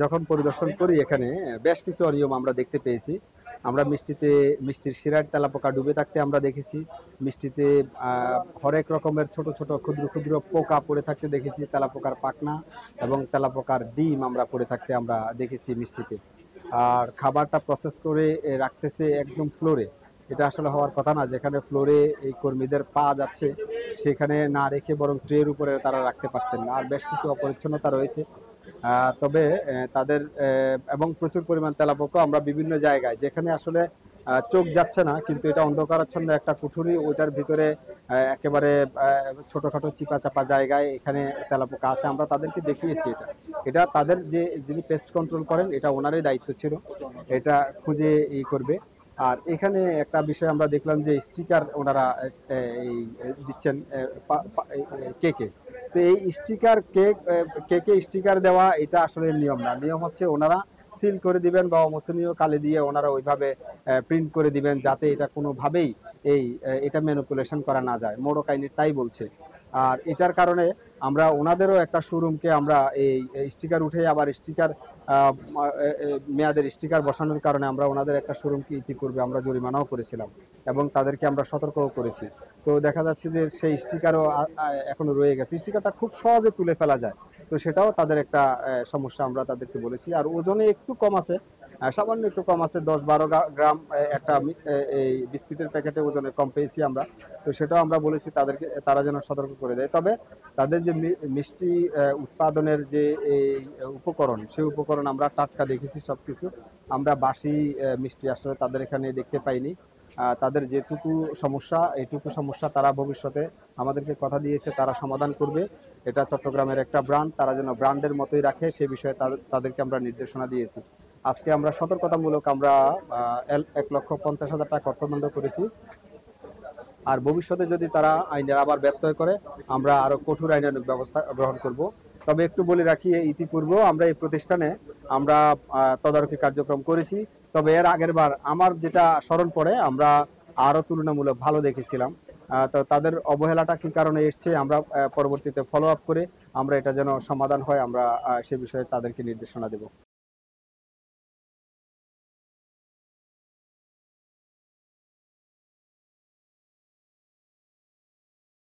যখন পরিদর্শন করি এখানে বেশ কিছু অনিয়ম আমরা দেখতে পেয়েছি। আমরা মিষ্টির শিরার তেলাপোকা ডুবে থাকতে আমরা দেখেছি। মিষ্টিতে হরেক রকমের ছোট ছোট ক্ষুদ্র ক্ষুদ্র পোকা পড়ে থাকতে দেখেছি। তেলাপোকার পাখনা এবং তেলাপোকার ডিম আমরা পড়ে থাকতে আমরা দেখেছি মিষ্টিতে। আর খাবারটা প্রসেস করে রাখতেছে একদম ফ্লোরে। এটা আসলে হওয়ার কথা না। যেখানে ফ্লোরে এই কর্মীদের পা যাচ্ছে সেখানে না রেখে বরং ট্রের উপরে তারা রাখতে পারতেন না। আর বেশ কিছু অপরিচ্ছন্নতা রয়েছে। তবে তাদের এবং প্রচুর পরিমাণ তেলাপোকা আমরা বিভিন্ন জায়গায় যেখানে আসলে চোখ যাচ্ছে না, কিন্তু এটা অন্ধকারাচ্ছন্ন একটা কুঠুরি, ওইটার ভিতরে একেবারে ছোটখাটো চিপা চাপা জায়গায় এখানে তেলাপোকা আছে। আমরা তাদেরকে দেখিয়েছি। এটা তাদের যিনি পেস্ট কন্ট্রোল করেন, এটা ওনারই দায়িত্ব ছিল এটা খুঁজে করবে। আর এখানে একটা বিষয় আমরা দেখলাম যে স্টিকার ওনারা এই দিচ্ছেন কেকে। তো এই স্টিকার কেকে স্টিকার দেওয়া এটা আসলে নিয়ম না। নিয়ম হচ্ছে ওনারা সিল করে দিবেন বা অমোচনীয় কালি দিয়ে ওনারা ওইভাবে প্রিন্ট করে দিবেন যাতে এটা কোনোভাবেই এটা ম্যানিপুলেশন করা না যায়। মোড়ক আইনে তাই বলছে। আর এটার কারণে আমরা ওনাদেরও একটা শোরুমকে আমরা এই স্টিকার উঠে আবার স্টিকার মেয়াদের স্টিকার বসানোর কারণে আমরা ওনাদের একটা শোরুমকে ইতিপূর্বে আমরা জরিমানাও করেছিলাম এবং তাদেরকে আমরা সতর্কও করেছি। তো দেখা যাচ্ছে যে সেই স্টিকারও এখনো রয়ে গেছে। স্টিকারটা খুব সহজে তুলে ফেলা যায়। তো সেটাও তাদের একটা সমস্যা, আমরা তাদেরকে বলেছি। আর ওজনে একটু কম আছে, সামান্য একটু কম আছে, 10-12 গ্রাম একটা এই বিস্কিটের প্যাকেটে ওজনে কম পেয়েছি আমরা। তো সেটাও আমরা বলেছি তাদেরকে, তারা যেন সতর্ক করে দেয়। তবে তাদের যে মিষ্টি উৎপাদনের যে এই উপকরণ, সেই উপকরণ আমরা টাটকা দেখেছি সবকিছু। আমরা বাসি মিষ্টি আসলে তাদের এখানে দেখতে পাইনি। তাদের যেটুকু সমস্যা, এইটুকু সমস্যা তারা ভবিষ্যতে আমাদেরকে কথা দিয়েছে তারা সমাধান করবে। এটা চট্টগ্রামের একটা ব্র্যান্ড, তারা যেন ব্র্যান্ডের মতোই রাখে সে বিষয়ে তাদেরকে আমরা নির্দেশনা দিয়েছি। আজকে আমরা সতর্কতামূলক আমরা 1,50,000 টাকা অর্থদণ্ড করেছি। আর ভবিষ্যতে যদি তারা আইনের আবার ব্যত্যয় করে আমরা আরো কঠোর আইনানুগ ব্যবস্থা গ্রহণ করব। তবে একটু বলে রাখি, ইতিপূর্বেও আমরা এই প্রতিষ্ঠানে আমরা তদারকি কার্যক্রম করেছি। তবে এর আগের বার আমার যেটা স্মরণ পড়ে, আমরা আরো তুলনামূলক ভালো দেখেছিলাম। তো তাদের অবহেলাটা কি কারণে এসছে আমরা পরবর্তীতে ফলো আপ করে আমরা এটা যেন সমাধান হয় আমরা সে বিষয়ে তাদেরকে নির্দেশনা দেব।